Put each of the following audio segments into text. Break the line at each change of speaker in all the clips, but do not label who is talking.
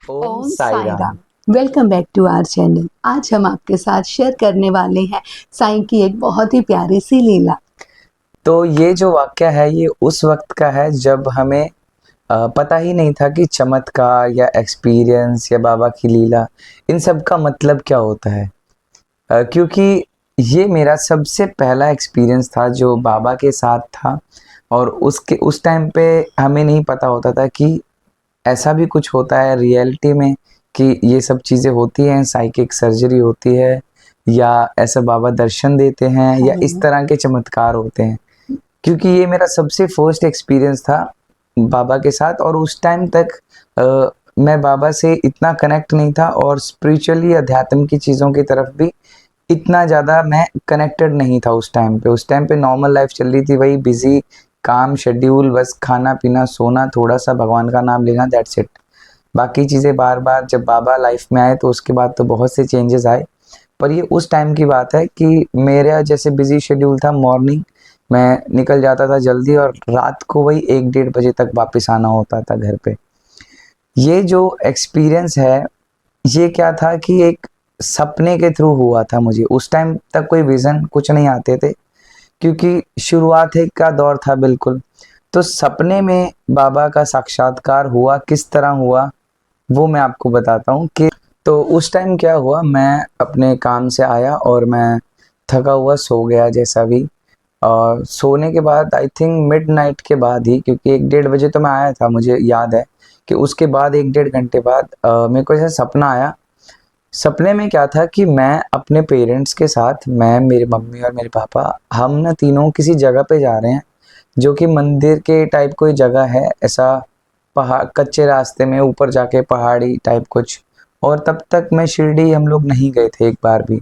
Om
Om
Sai
Sai
Ram.
Ram. Welcome back to our channel. आज हम आपके साथ शेयर करने वाले हैं साईं की एक बहुत ही प्यारी सी लीला।
तो ये जो वाक्य है ये उस वक्त का है जब हमें पता ही नहीं था कि चमत्कार या एक्सपीरियंस या बाबा की लीला इन सब का मतलब क्या होता है। क्योंकि ये मेरा सबसे पहला एक्सपीरियंस था जो बाबा के साथ था। और उसके उस टाइम पे हमें नहीं पता होता था कि ऐसा भी कुछ होता है रियलिटी में, कि ये सब चीज़ें होती हैं, साइकिक सर्जरी होती है या ऐसा बाबा दर्शन देते हैं या इस तरह के चमत्कार होते हैं। क्योंकि ये मेरा सबसे फर्स्ट एक्सपीरियंस था बाबा के साथ। और उस टाइम तक मैं बाबा से इतना कनेक्ट नहीं था और स्पिरिचुअली अध्यात्म की चीज़ों की तरफ भी इतना ज़्यादा मैं कनेक्टेड नहीं था उस टाइम पे नॉर्मल लाइफ चल रही थी, वही बिजी काम शेड्यूल, बस खाना पीना सोना, थोड़ा सा भगवान का नाम लेना, दैट्स इट। बाकी चीज़ें बार बार जब बाबा लाइफ में आए तो उसके बाद तो बहुत से चेंजेस आए। पर ये उस टाइम की बात है कि मेरा जैसे बिजी शेड्यूल था, मॉर्निंग मैं निकल जाता था जल्दी और रात को वही 1-1:30 बजे तक वापस आना होता था घर पे। ये जो एक्सपीरियंस है ये क्या था कि एक सपने के थ्रू हुआ था मुझे। उस टाइम तक कोई विज़न कुछ नहीं आते थे, क्योंकि शुरुआत ही का दौर था बिल्कुल। तो सपने में बाबा का साक्षात्कार हुआ, किस तरह हुआ वो मैं आपको बताता हूँ। कि तो उस टाइम क्या हुआ, मैं अपने काम से आया और मैं थका हुआ सो गया जैसा भी। और सोने के बाद आई थिंक मिडनाइट के बाद ही, क्योंकि 1-1:30 बजे तो मैं आया था, मुझे याद है कि उसके बाद 1-1.5 घंटे बाद मेरे को ऐसा सपना आया। सपने में क्या था कि मैं अपने पेरेंट्स के साथ, मैं, मेरी मम्मी और मेरे पापा, हम ना तीनों किसी जगह पे जा रहे हैं जो कि मंदिर के टाइप कोई जगह है ऐसा। पहाड़, कच्चे रास्ते में ऊपर जाके पहाड़ी टाइप कुछ। और तब तक मैं शिरडी हम लोग नहीं गए थे एक बार भी।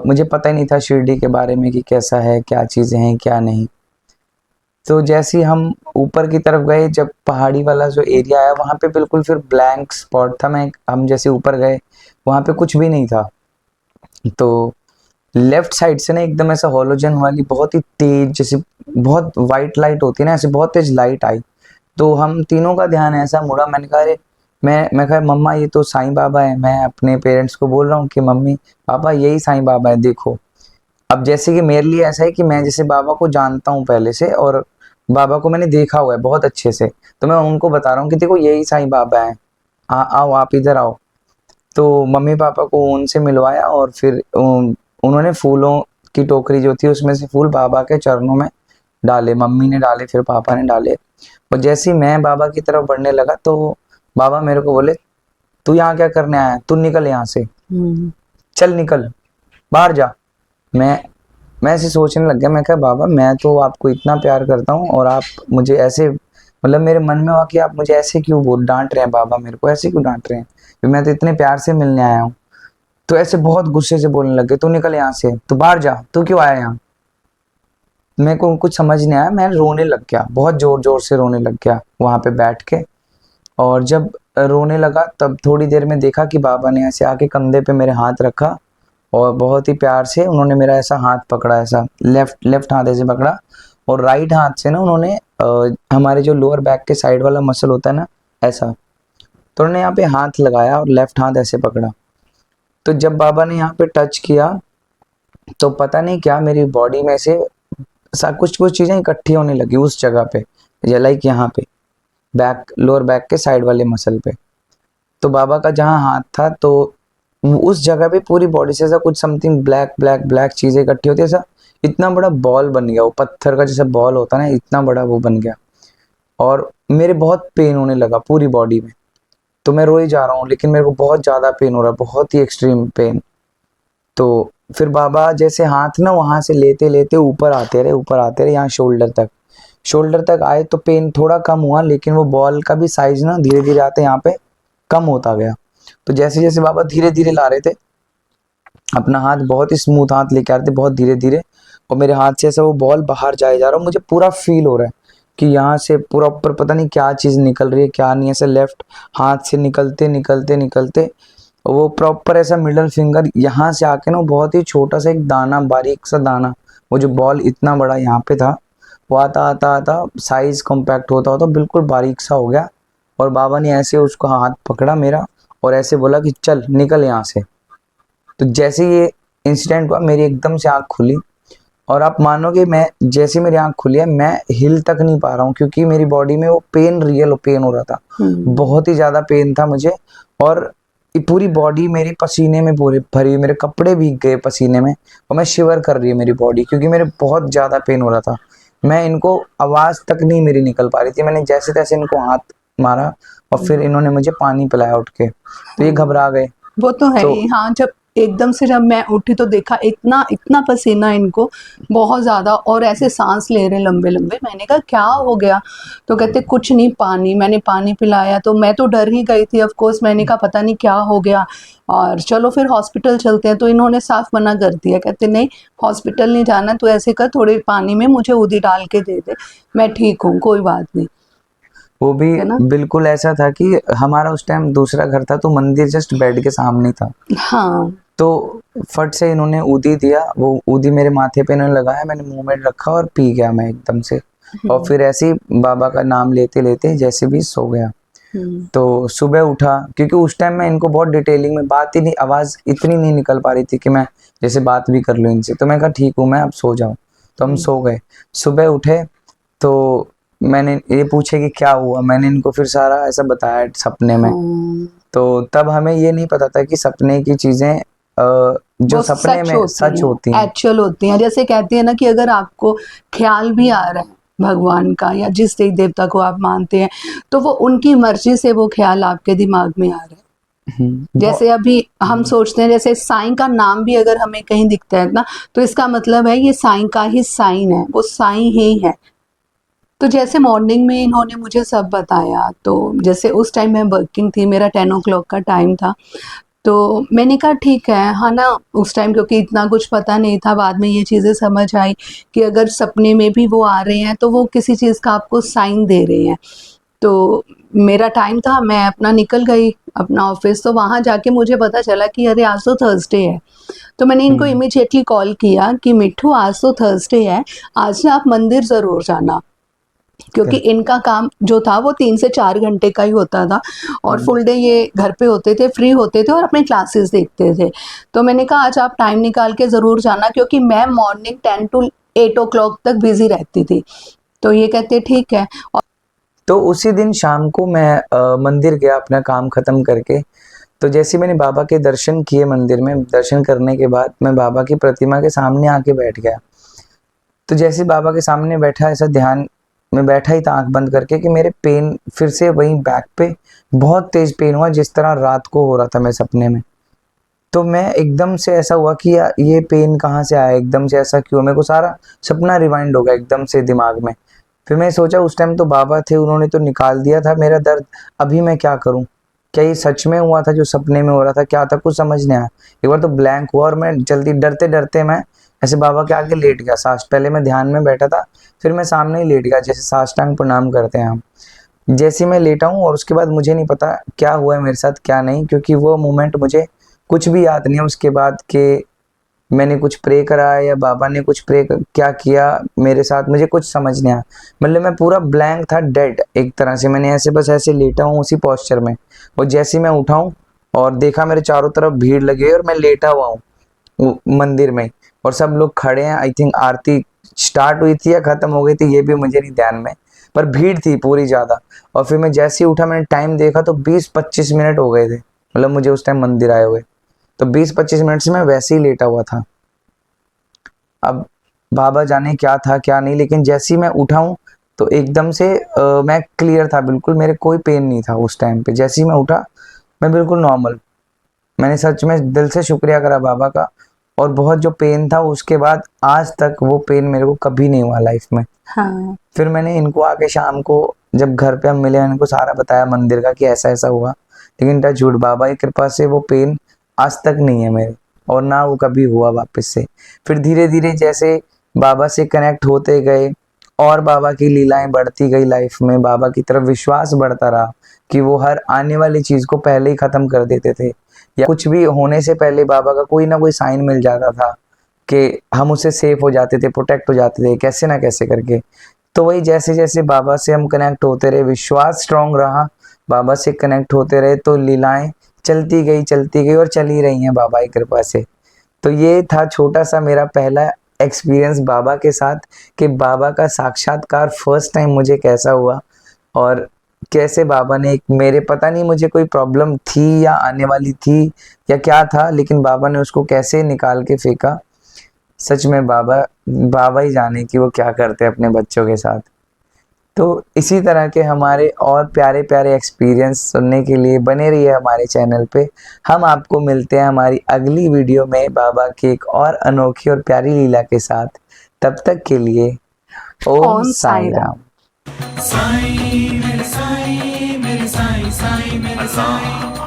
मुझे पता ही नहीं था शिरडी के बारे में कि कैसा है, क्या चीज़ें हैं क्या नहीं। तो जैसे ही हम ऊपर की तरफ गए, जब पहाड़ी वाला जो एरिया है वहाँ पे बिल्कुल फिर ब्लैंक स्पॉट था। मैं हम जैसे ऊपर गए वहाँ पे कुछ भी नहीं था। तो लेफ्ट साइड से ना एकदम ऐसा हॉलोजन वाली बहुत ही तेज, जैसे बहुत वाइट लाइट होती है ना, ऐसे बहुत तेज लाइट आई। तो हम तीनों का ध्यान ऐसा मुड़ा, मैंने कहा अरे, मैं कहा मम्मा ये तो साईं बाबा है। मैं अपने पेरेंट्स को बोल रहा हूँ कि मम्मी पापा यही साईं बाबा है देखो। अब जैसे कि मेरे लिए ऐसा है कि मैं जैसे बाबा को जानता हूँ पहले से और बाबा को मैंने देखा हुआ है बहुत अच्छे से। तो मैं उनको बता रहा हूँ कि देखो यही साईं बाबा है, आओ आप इधर आओ। तो मम्मी पापा को उनसे मिलवाया और फिर उन्होंने फूलों की टोकरी जो थी उसमें से फूल बाबा के चरणों में डाले। मम्मी ने डाले, फिर पापा ने डाले। और जैसे ही मैं बाबा की तरफ बढ़ने लगा तो बाबा मेरे को बोले, तू यहाँ क्या करने आया है? तू निकल यहाँ से, चल निकल, बाहर जा। मैं मैं ऐसे सोचने लग गया, मैं कहा बाबा मैं तो आपको इतना प्यार करता हूँ और आप मुझे ऐसे, मतलब मेरे मन में हुआ कि आप मुझे ऐसे क्यों बोल डांट रहे हैं, बाबा मेरे को ऐसे क्यों डांट रहे हैं, मैं तो इतने प्यार से मिलने आया हूँ। तो ऐसे बहुत गुस्से से बोलने लगे, तू निकल यहाँ से, तू बाहर जा, तू क्यों आया यहाँ। मेरे को कुछ समझ नहीं आया, मैं रोने लग गया, बहुत जोर जोर से रोने लग गया वहां पे बैठ के। और जब रोने लगा तब थोड़ी देर में देखा कि बाबा ने ऐसे आके कंधे पे मेरे हाथ रखा और बहुत ही प्यार से उन्होंने मेरा ऐसा हाथ पकड़ा, ऐसा लेफ्ट लेफ्ट हाथ ऐसे पकड़ा। और राइट हाथ से ना उन्होंने हमारे जो लोअर बैक के साइड वाला मसल होता है ना, ऐसा, तो उन्होंने यहाँ पे हाथ लगाया और लेफ्ट हाथ ऐसे पकड़ा। तो जब बाबा ने यहाँ पे टच किया तो पता नहीं क्या मेरी बॉडी में से कुछ कुछ चीजें इकट्ठी होने लगी उस जगह पे, लाइक यहाँ पे बैक, लोअर बैक के साइड वाले मसल पे। तो बाबा का जहाँ हाथ था तो उस जगह पे पूरी बॉडी से ऐसा कुछ समथिंग ब्लैक ब्लैक ब्लैक चीजें इकट्ठी होती है, ऐसा इतना बड़ा बॉल बन गया, वो पत्थर का जैसा बॉल होता है ना, इतना बड़ा वो बन गया। और मेरे बहुत पेन होने लगा पूरी बॉडी में। तो मैं रो ही जा रहा हूँ लेकिन मेरे को बहुत ज्यादा पेन हो रहा है, बहुत ही एक्सट्रीम पेन। तो फिर बाबा जैसे हाथ ना वहां से लेते लेते ऊपर आते रहे यहाँ शोल्डर तक आए तो पेन थोड़ा कम हुआ, लेकिन वो बॉल का भी साइज ना धीरे धीरे आते यहाँ पे कम होता गया। तो जैसे जैसे बाबा धीरे धीरे ला रहे थे अपना हाथ, बहुत ही स्मूथ हाथ लेके आ रहे थे बहुत धीरे धीरे, और मेरे हाथ से ऐसा वो बॉल बाहर जाए जा रहा है, मुझे पूरा फील हो रहा है कि यहाँ से पूरा ऊपर पता नहीं क्या चीज निकल रही है क्या नहीं, ऐसे लेफ्ट हाथ से निकलते निकलते निकलते वो प्रॉपर ऐसा मिडल फिंगर यहाँ से आके ना बहुत ही छोटा सा एक दाना, बारीक सा दाना, वो जो बॉल इतना बड़ा यहाँ पे था, वो आता आता आता साइज कॉम्पैक्ट होता होता बिल्कुल बारीक सा हो गया और बाबा ने ऐसे उसको हाथ पकड़ा मेरा और ऐसे बोला कि चल निकल यहाँ से। तो जैसे ये इंसिडेंट हुआ मेरी एकदम से आँख खुली, और आप मानोगे मैं जैसे मेरी आँख खुली है मैं हिल तक नहीं पा रहा हूँ, क्योंकि मेरी बॉडी में वो पेन, रियल पेन हो रहा था। बहुत ही ज़्यादा पेन था मुझे, और ये पूरी बॉडी मेरी पसीने में पूरी भरी हुई, मेरे कपड़े भीग गए पसीने में, और मैं शिवर कर रही है मेरी बॉडी, क्योंकि मेरे बहुत ज़्यादा पेन हो रहा था। मैं इनको आवाज़ तक नहीं मेरी निकल पा रही थी। मैंने जैसे तैसे इनको हाथ मारा और फिर इन्होंने मुझे पानी पिलाया उठ के, तो ये घबरा गए।
वो तो है
तो
ही। हाँ, जब एकदम से जब मैं उठी तो देखा इतना इतना पसीना इनको, बहुत ज़्यादा, और ऐसे सांस ले रहे लंबे लंबे। मैंने कहा क्या हो गया? तो कहते कुछ नहीं, पानी। मैंने पानी पिलाया तो मैं तो डर ही गई थी ऑफ कोर्स। मैंने कहा पता नहीं क्या हो गया, और चलो फिर हॉस्पिटल चलते हैं। तो इन्होंने साफ मना कर दिया, कहते नहीं हॉस्पिटल नहीं जाना, तो ऐसे कर थोड़े पानी में मुझे उदी डाल के दे दे, मैं ठीक हूँ, कोई बात नहीं,
वो भी
है ना।
बिल्कुल ऐसा था कि हमारा उस टाइम दूसरा घर था, तो मंदिर जस्ट बेड के सामने था।
हाँ।
तो फट से इन्होंने ऊदी दिया, वो ऊदी मेरे माथे पे इन्होंने लगाया, मैंने मुंह में रखा और पी गया मैं एकदम से। और फिर ऐसे ही बाबा का नाम लेते लेते जैसे भी सो गया। तो सुबह उठा, क्योंकि उस टाइम मैं इनको बहुत डिटेलिंग में बात ही नहीं, आवाज़ इतनी नहीं निकल पा रही थी कि मैं जैसे बात भी कर लूँ इनसे। तो मैं कहा ठीक हूँ मैं, अब सो जाऊँ। तो हम सो गए। सुबह उठे तो मैंने ये पूछे कि क्या हुआ, मैंने इनको फिर सारा ऐसा बताया सपने में। तो तब हमें ये नहीं पता था कि सपने की चीज़ें जो
वो
सपने में सच होती हैं।
एक्चुअल होती हैं। जैसे कहते हैं ना कि अगर आपको ख्याल भी आ रहा है भगवान का या जिस देवी देवता को आप मानते हैं, तो वो उनकी मर्जी से वो ख्याल आपके दिमाग में आ रहा है। जैसे अभी हम सोचते हैं, जैसे साईं का नाम भी अगर हमें कहीं दिखता है ना, तो इसका मतलब है ये साईं का ही साइन है, वो साईं ही है। तो जैसे मॉर्निंग में इन्होंने मुझे सब बताया, तो जैसे उस टाइम मैं वर्किंग थी, मेरा 10 ओ क्लॉक का टाइम था। तो मैंने कहा ठीक है, हाँ ना, उस टाइम क्योंकि इतना कुछ पता नहीं था, बाद में ये चीज़ें समझ आई कि अगर सपने में भी वो आ रहे हैं तो वो किसी चीज़ का आपको साइन दे रहे हैं। तो मेरा टाइम था, मैं अपना निकल गई अपना ऑफिस। तो वहाँ जाके मुझे पता चला कि अरे आज तो थर्सडे है। तो मैंने इनको इमीडिएटली कॉल किया कि मिट्ठू आज तो थर्सडे है, आज ना आप मंदिर ज़रूर जाना, क्योंकि इनका काम जो था वो 3 से 4 घंटे का ही होता था, और फुल डे ये घर पे होते थे, फ्री होते थे और अपने क्लासेस देखते थे। तो मैंने कहा आज आप टाइम निकाल के ज़रूर जाना, क्योंकि मैं मॉर्निंग 10 टू 8 ओ क्लॉक तक बिजी रहती थी। तो ये कहते ठीक है। और
तो उसी दिन शाम को मैं मंदिर गया अपना काम ख़त्म करके। तो जैसे मैंने बाबा के दर्शन किए मंदिर में, दर्शन करने के बाद मैं बाबा की प्रतिमा के सामने आके बैठ गया। तो जैसे बाबा के सामने बैठा, ऐसा ध्यान में बैठा ही था आंख बंद करके, कि मेरे पेन फिर से वहीं बैक पे बहुत तेज पेन हुआ, जिस तरह रात को हो रहा था मैं सपने में। तो मैं एकदम से ऐसा हुआ कि यार ये पेन कहाँ से आया, एकदम से ऐसा क्यों, मेरे को सारा सपना रिवाइंड हो गया एकदम से दिमाग में। फिर मैं सोचा उस टाइम तो बाबा थे, उन्होंने तो निकाल दिया था मेरा दर्द, अभी मैं क्या करूं, क्या ये सच में हुआ था जो सपने में हो रहा था, क्या था, कुछ समझ नहीं आया। एक बार तो ब्लैंक हुआ और मैं जल्दी डरते डरते मैं ऐसे बाबा के आगे लेट गया। पहले मैं ध्यान में बैठा था, फिर मैं सामने ही लेट गया, जैसे साष्टांग प्रणाम करते हैं हम। जैसे मैं लेटा हूँ और उसके बाद मुझे नहीं पता क्या हुआ है मेरे साथ क्या नहीं, क्योंकि वो मोमेंट मुझे कुछ भी याद नहीं है उसके बाद कि मैंने कुछ प्रे करा है या बाबा ने कुछ क्या किया मेरे साथ, मुझे कुछ समझ नहीं आया। मतलब मैं पूरा ब्लैंक था, डेड एक तरह से। मैंने ऐसे बस ऐसे लेटा हूँ उसी पोस्चर में, और जैसे मैं उठा हूँ और देखा मेरे चारों तरफ भीड़ लगी है और मैं लेटा हुआ हूँ मंदिर में, और सब लोग खड़े हैं। आई थिंक आरती स्टार्ट हुई थी या खत्म हो गई थी, ये भी मुझे नहीं ध्यान में, पर भीड़ थी पूरी ज़्यादा। और फिर मैं जैसे ही उठा, मैंने टाइम देखा तो 20-25 मिनट हो गए थे, मतलब मुझे उस टाइम मंदिर आए हुए। तो 20-25 मिनट से मैं वैसे ही लेटा हुआ था। अब बाबा जाने क्या था क्या नहीं, लेकिन जैसे ही मैं उठा हूँ तो एकदम से मैं क्लियर था बिल्कुल, मेरे कोई पेन नहीं था उस टाइम पे। जैसे ही मैं उठा मैं बिल्कुल नॉर्मल। मैंने सच में दिल से शुक्रिया करा बाबा का, और बहुत जो पेन था उसके बाद आज तक वो पेन मेरे को कभी नहीं हुआ लाइफ में।
हाँ,
फिर मैंने इनको आके शाम को जब घर पे हम मिले, इनको सारा बताया मंदिर का कि ऐसा ऐसा हुआ, लेकिन टच वुड बाबा की कृपा से वो पेन आज तक नहीं है मेरे, और ना वो कभी हुआ वापस से। फिर धीरे धीरे जैसे बाबा से कनेक्ट होते गए और बाबा की लीलाएं बढ़ती गई लाइफ में, बाबा की तरफ विश्वास बढ़ता रहा कि वो हर आने वाली चीज़ को पहले ही ख़त्म कर देते थे, या कुछ भी होने से पहले बाबा का कोई ना कोई साइन मिल जाता था कि हम उससे सेफ हो जाते थे, प्रोटेक्ट हो जाते थे कैसे ना कैसे करके। तो वही जैसे जैसे बाबा से हम कनेक्ट होते रहे, विश्वास स्ट्रांग रहा, बाबा से कनेक्ट होते रहे तो लीलाएं चलती गई और चल ही रही हैं बाबा की कृपा से। तो ये था छोटा सा मेरा पहला एक्सपीरियंस बाबा के साथ कि बाबा का साक्षात्कार फर्स्ट टाइम मुझे कैसा हुआ और कैसे बाबा ने एक मेरे पता नहीं मुझे कोई प्रॉब्लम थी या आने वाली थी या क्या था, लेकिन बाबा ने उसको कैसे निकाल के फेंका। सच में बाबा ही जाने कि वो क्या करते हैं अपने बच्चों के साथ। तो इसी तरह के हमारे और प्यारे प्यारे एक्सपीरियंस सुनने के लिए बने रहिए हमारे चैनल पे। हम आपको मिलते हैं हमारी अगली वीडियो में बाबा की एक और अनोखी और प्यारी लीला के साथ। तब तक के लिए ओम
ओम
साई
साई राम।
राम।
साईं मेरे साईं मेरे साईं साईं मेरे साईं।